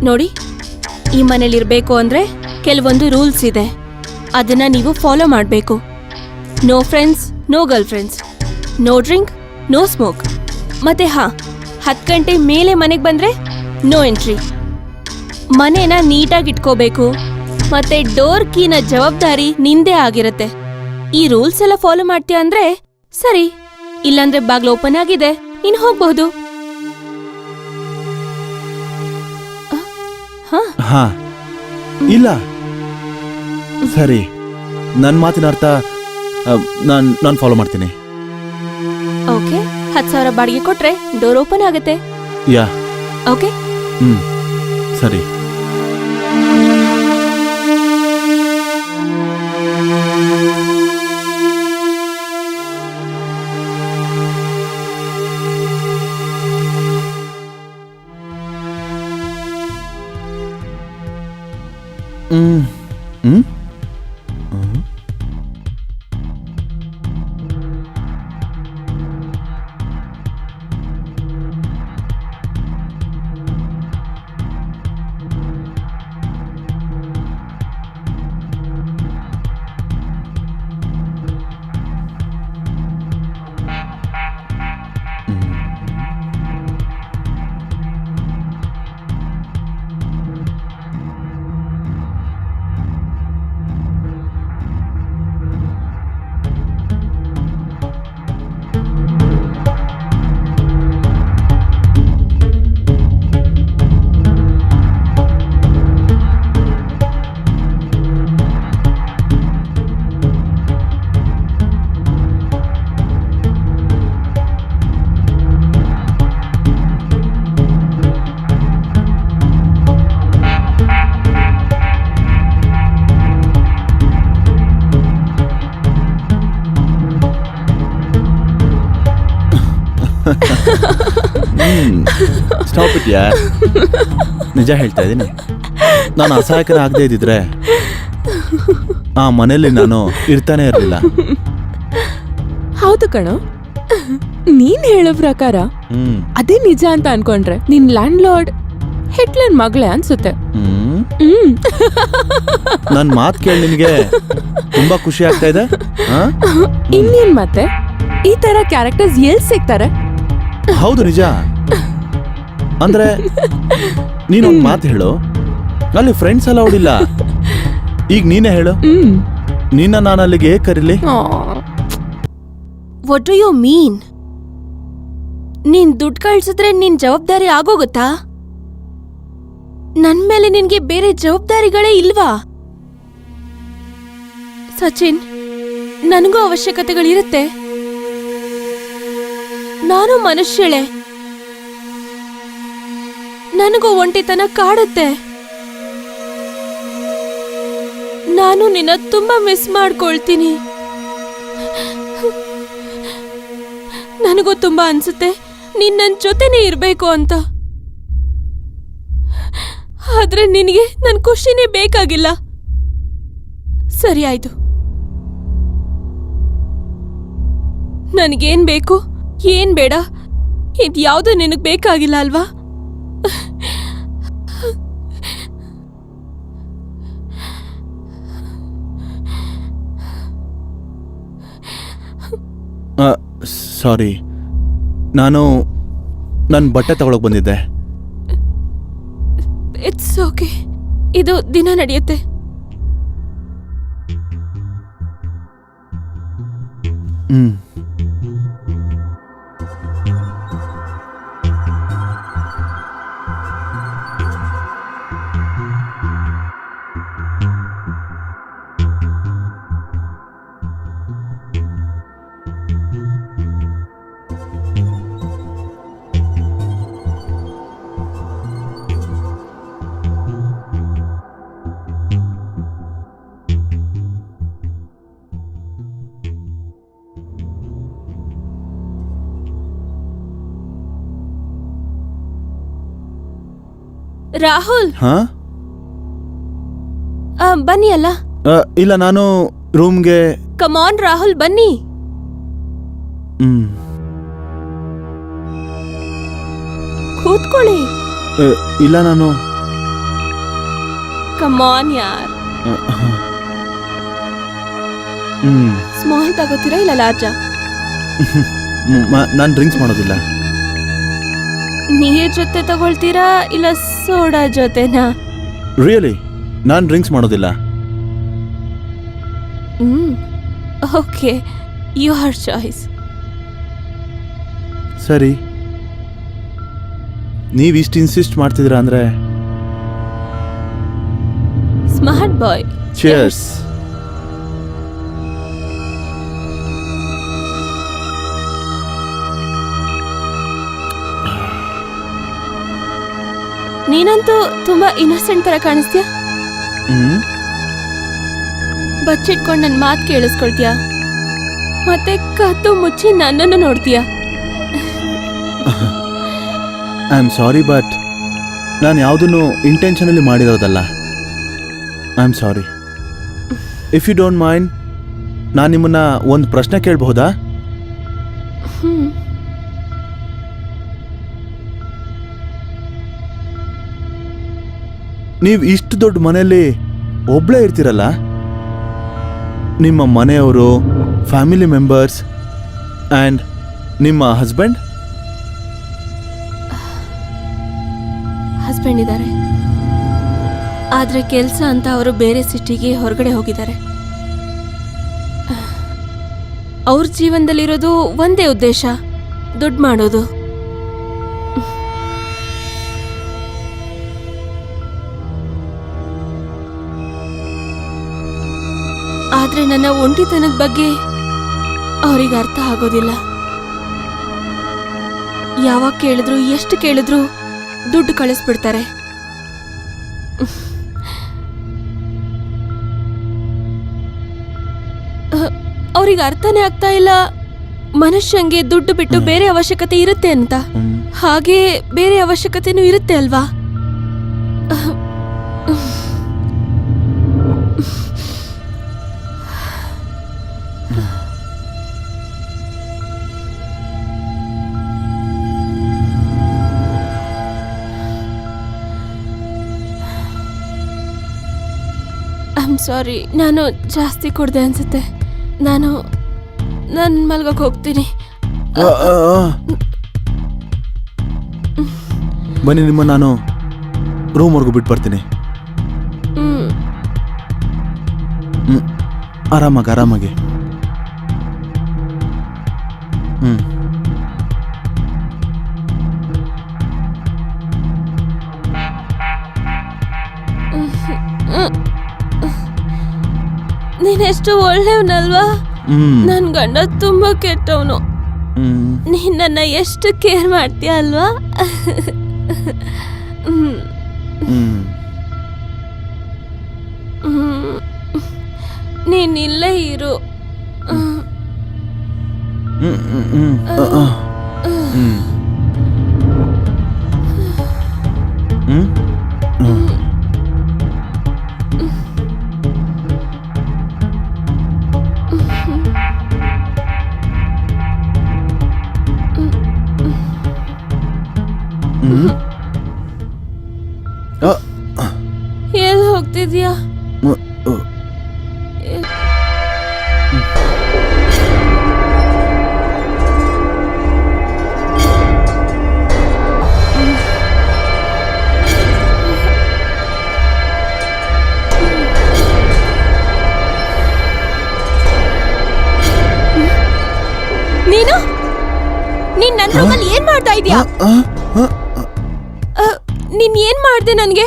ನೋಡಿ, ಈ ಮನೇಲಿರ್ಬೇಕು ಅಂದ್ರೆ ಕೆಲವೊಂದು ರೂಲ್ಸ್ ಇದೆ, ಅದನ್ನ ನೀವು ಫಾಲೋ ಮಾಡಬೇಕು. No friends, no girl friends, no drink, no smoke. ಮತ್ತೆ 10 ಗಂಟೆ ಮೇಲೆ ಮನೆಗೆ ಬಂದ್ರೆ ನೋ ಎಂಟ್ರಿ. ಮನೇನ ನೀಟಾಗಿ ಇಟ್ಕೋಬೇಕು. ಮತ್ತೆ ಡೋರ್ ಕೀನ ಜವಾಬ್ದಾರಿ ನಿಂದೇ ಆಗಿರತ್ತೆ. ಈ ರೂಲ್ಸ್ ಎಲ್ಲ ಫಾಲೋ ಮಾಡ್ತೀಯ ಅಂದ್ರೆ ಸರಿ, ಇಲ್ಲಾಂದ್ರೆ ಬಾಗ್ಲು ಓಪನ್ ಆಗಿದೆ, ನೀನು ಹೋಗ್ಬಹುದು. ಇಲ್ಲ ಸರಿ, ನನ್ನ ಮಾತಿನ ಅರ್ಥ ನಾನು ಫಾಲೋ ಮಾಡ್ತೀನಿ. ಓಕೆ, 10,000 ಬಾಡಿಗೆ ಕೊಟ್ರೆ ಡೋರ್ ಓಪನ್ ಆಗತ್ತೆ. ಯಾ ಓಕೆ. ಸರಿ. ಸ್ಟಾಪ್ ಇಟ್ ಯಾರ್. ನಿಜ ಹೇಳ್ತಾ ಇದ್ದೀನಿ, ನಾನು ಅಸಹಾಯಕನ ಆಗದೆ ಇದ್ದಿದ್ರೆ ಆ ಮನೇಲಿ ನಾನು ಇರ್ತಾನೆ ಇರಲಿಲ್ಲ. ಹೌದು ಕಣೋ, ನೀನ್ ಹೇಳೋ ಪ್ರಕಾರ ಅದೇ ನಿಜ ಅಂತ ಅನ್ಕೊಂಡ್ರೆ ನಿನ್ ಲ್ಯಾಂಡ್ ಲಾರ್ಡ್ ಹಿಟ್ಲರ್ ಮಗಳೇ ಅನ್ಸುತ್ತೆ. ನನ್ ಮಾತ್ ಕೇಳಿ ನಿನ್ಗೆ ತುಂಬಾ ಖುಷಿ ಆಗ್ತಾ ಇದೆ. ಇನ್ನೇನ್ ಮತ್ತೆ, ಈ ತರ ಕ್ಯಾರೆಕ್ಟರ್ಸ್ ಎಲ್ಲಿ ಸಿಗ್ತಾರೆ? ಹೌದು ನಿಜ. ಅಂದ್ರೆ ನೀನೊಂದ್ ಮಾತು ಹೇಳು, ಅಲ್ಲಿ ಫ್ರೆಂಡ್ಸ್ ಎಲ್ಲ ಓಡಿಲ್ಲ. ಈಗ ನೀನೇ ಹೇಳು, ನಿನ್ನ ನಾನು ಅಲ್ಲಿಗೆ ಹೇಗೆ ಕರೀಲಿ? What do you mean? ನೀನ್ ದುಡ್ಡು ಕಳ್ಸಿದ್ರೆ ನಿನ್ ಜವಾಬ್ದಾರಿ ಆಗೋಗುತ್ತಾ? ನನ್ ಮೇಲೆ ನಿನ್ಗೆ ಬೇರೆ ಜವಾಬ್ದಾರಿಗಳೇ ಇಲ್ವಾ? ಸಚಿನ್, ನನಗೂ ಅವಶ್ಯಕತೆಗಳಿರುತ್ತೆ. ನಾನು ಮನುಷ್ಯಳೆ, ನನಗೂ ಒಂಟಿತನ ಕಾಡುತ್ತೆ. ನಾನು ನಿನ್ನ ತುಂಬಾ ಮಿಸ್ ಮಾಡ್ಕೊಳ್ತೀನಿ. ನನಗೂ ತುಂಬಾ ಅನ್ಸುತ್ತೆ ನೀನ್ ನನ್ ಜೊತೆನೇ ಇರ್ಬೇಕು ಅಂತ. ಆದ್ರೆ ನಿನಗೆ ನನ್ ಖುಷಿನೇ ಬೇಕಾಗಿಲ್ಲ. ಸರಿ ಆಯ್ತು, ನನಗೇನ್ ಬೇಕು ಏನ್ ಬೇಡ ಇದ್ಯಾವುದು ನಿನಗ್ ಬೇಕಾಗಿಲ್ಲ ಅಲ್ವಾ? ಸಾರಿ, ನಾನು ನನ್ನ ಬಟ್ಟೆ ತಗೊಳಕ್ ಬಂದಿದ್ದೆ. ಇಟ್ಸ್ ಓಕೆ, ಇದು ದಿನ ನಡೆಯುತ್ತೆ. ರಾಹುಲ್, ಬನ್ನಿ ಅಲ್ಲ. ಇಲ್ಲ, ನಾನು ರೂಮ್ಗೆ. ಕಮಾನ್ ರಾಹುಲ್, ಬನ್ನಿ. ಕೂತ್ಕೊಳ್ಳಿ. ಇಲ್ಲ, ನಾನು ಕಮ್ ಆನ್ ಯಾರ್. ಸ್ಮಾಲ್ ತಗೋತೀರಾ ಇಲ್ಲ ಲಾರ್ಜಾ? ನಾನು ಡ್ರಿಂಕ್ಸ್ ಮಾಡೋದಿಲ್ಲ. ನೀರ್ ಜೊತೆ ತಗೊಳ್ತೀರಾ ಇಲ್ಲ ಸೋಡಾ ಜೊತೆನಾ? ರಿಯಲಿ ನಾನು ಡ್ರಿಂಕ್ಸ್ ಮಾಡೋದಿಲ್ಲ. Okay, your choice. ಸರಿ, ನೀವು ಇಷ್ಟು ಇನ್ಸಿಸ್ಟ್ ಮಾಡ್ತಿದ್ದೀರಾ ಅಂದ್ರೆ ಸ್ಮಾರ್ಟ್ ಬಾಯ್. ಚಿಯರ್ಸ್. ನೀನಂತೂ ತುಂಬಾ ಇನ್ನೋಸೆಂಟ್ ತರ ಕಾಣಿಸ್ತೀಯ. ಬಚ್ಚಿಟ್ಕೊಂಡು ನನ್ನ ಮಾತು ಕೇಳಿಸ್ಕೊಳ್ತೀಯ, ಮತ್ತೆ ಕದ್ದು ಮುಚ್ಚಿ ನನ್ನನ್ನು ನೋಡ್ತೀಯ. ಐ ಆಮ್ ಸಾರಿ, ಬಟ್ ನಾನು ಯಾವುದನ್ನು ಇಂಟೆನ್ಷನಲ್ಲಿ ಮಾಡಿರೋದಲ್ಲ. I am sorry. If you don't mind, ನಾನು ನಿಮ್ಮನ್ನ ಒಂದು ಪ್ರಶ್ನೆ ಕೇಳಬಹುದಾ? ನೀವು ಇಷ್ಟು ದೊಡ್ಡ ಮನೆಯಲ್ಲಿ ಒಬ್ಳೇ ಇರ್ತೀರಲ್ಲ, ನಿಮ್ಮ ಮನೆಯವರು, ಫ್ಯಾಮಿಲಿ ಮೆಂಬರ್ಸ್ ಆ್ಯಂಡ್ ನಿಮ್ಮ ಹಸ್ಬೆಂಡ್ ಇದ್ದಾರೆ. ಆದ್ರೆ ಕೆಲಸ ಅಂತ ಅವರು ಬೇರೆ ಸಿಟಿಗೆ ಹೊರಗಡೆ ಹೋಗಿದ್ದಾರೆ. ಅವ್ರ ಜೀವನದಲ್ಲಿರೋದು ಒಂದೇ ಉದ್ದೇಶ, ದುಡ್ಡು ಮಾಡೋದು. ಆದ್ರೆ ನನ್ನ ಒಂಟಿತನದ ಬಗ್ಗೆ ಅವ್ರಿಗೆ ಅರ್ಥ ಆಗೋದಿಲ್ಲ. ಯಾವಾಗ ಕೇಳಿದ್ರು, ಎಷ್ಟು ಕೇಳಿದ್ರು ದುಡ್ಡು ಕಳಿಸ್ಬಿಡ್ತಾರೆ. ಅವ್ರಿಗೆ ಅರ್ಥನೇ ಆಗ್ತಾ ಇಲ್ಲ ಮನುಷ್ಯಂಗೆ ದುಡ್ಡು ಬಿಟ್ಟು ಬೇರೆ ಅವಶ್ಯಕತೆ ಇರುತ್ತೆ ಅಂತ. ಹಾಗೆ ಬೇರೆ ಅವಶ್ಯಕತೆನೂ ಇರುತ್ತೆ ಅಲ್ವಾ? ಐಮ್ ಸಾರಿ, ನಾನು ಜಾಸ್ತಿ ಕೊಡ್ದೆ ಅನ್ಸುತ್ತೆ. ನಾನು ಮಲ್ಗಕ್ಕೆ ಹೋಗ್ತೀನಿ. ಬನ್ನಿ, ನಿಮ್ಮ ನಾನು ರೂಮ್ವರೆಗೂ ಬಿಟ್ಟು ಬರ್ತೀನಿ. ಆರಾಮಾಗಿ. ನೀನೆಷ್ಟು ಒಳ್ಳೆಯವನಲ್ವಾ? ನನ್ ಗಂಡ ತುಂಬಾ ಕೆಟ್ಟವನು. ನೀನ್ ನನ್ನ ಎಷ್ಟು ಕೇರ್ ಮಾಡ್ತೀಯ ಅಲ್ವಾ? ನೀನ್ ಇಲ್ಲೇ ಇರು. ಎಲ್ಲಿ ಹೋಗ್ತಿದ್ಯಾ? ನೀನ್ ನನ್ನ ರೂಮಲ್ಲಿ ಏನ್ ಮಾಡ್ತಾ ಇದೀಯಾ? ನೀನ್ ಏನ್ ಮಾಡ್ದೆ ನನ್ಗೆ?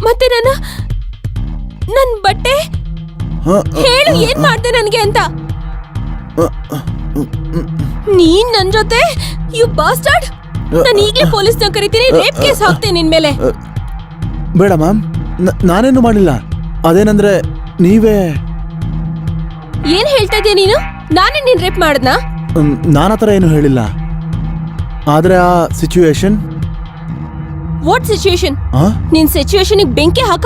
ಮತ್ತೆ ನನ್ ಬಟ್ಟೆ ಹೇಳು, ಏನ್ ಮಾಡ್ದೆ ನನ್ಗೆ ಅಂತ? ನೀನ್ ನನ್ ಜೊತೆ, ಯು ಬಾಸ್ಟರ್ಡ್! ನಾನು ಈಗಲೇ ಪೊಲೀಸ್ನ ಕರಿತೀನಿ, ರೇಪ್ ಕೇಸ್ ಹಾಕ್ತೇನೆ ನಿನ್ ಮೇಲೆ. ಬೇಡ ಮ್ಯಾಮ್, ನಾನೇನು ಮಾಡಿಲ್ಲ. ಅದೇನಂದ್ರೆ ನೀವೇ. ಏನ್ ಹೇಳ್ತಾ ಇದೀಯ ನೀನು? ನಾನೇ ನೀನ್ ರೇಪ್ ಮಾಡ್ದನಾ? ನಾನತರ ಏನು ಹೇಳಿಲ್ಲ. ಆದ್ರೆ ಆ ಸಿಚುವೇಶನ್. What situation? ನಿನ್ ಸಿಚುವೇಶನ್ ಬೆಂಕಿ ಹಾಕ.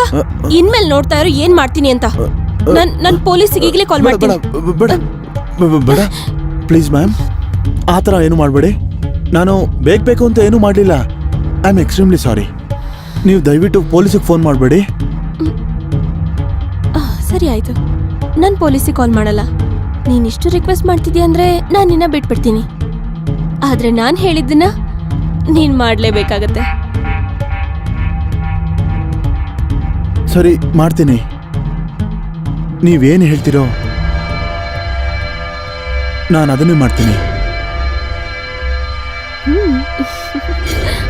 ಇನ್ಮೇಲೆ ನೋಡ್ತಾ ಇರೋ ಏನ್ ಮಾಡ್ತೀನಿ ಅಂತ. ನನ್ ಪೊಲೀಸಿಗೆ ಈಗಲೇ ಕಾಲ್ ಮಾಡ್ತೀನಿ. ಬೇಡ ಪ್ಲೀಸ್ ಮ್ಯಾಮ್, ಆ ಥರ ಏನು ಮಾಡಬೇಡಿ. ನಾನು ಬೇಕು ಅಂತ ಏನೂ ಮಾಡಲಿಲ್ಲ. I am extremely sorry. ನೀವು ದಯವಿಟ್ಟು ಪೊಲೀಸಿಗೆ ಫೋನ್ ಮಾಡಬೇಡಿ. ಸರಿ ಆಯ್ತು, ನಾನು ಪೊಲೀಸಿಗೆ ಕಾಲ್ ಮಾಡಲ್ಲ. ನೀನಿಷ್ಟು ರಿಕ್ವೆಸ್ಟ್ ಮಾಡ್ತಿದ್ಯಾ ಅಂದ್ರೆ ನಾನು ನಿನ್ನ ಬಿಟ್ಬಿಡ್ತೀನಿ. ಆದ್ರೆ ನಾನು ಹೇಳಿದ್ದನ್ನ ನೀನ್ ಮಾಡ್ಲೇಬೇಕಾಗತ್ತೆ. ಸರಿ, ಮಾಡ್ತೀನಿ. ನೀವೇನು ಹೇಳ್ತೀರೋ ನಾನು ಅದನ್ನೇ ಮಾಡ್ತೀನಿ.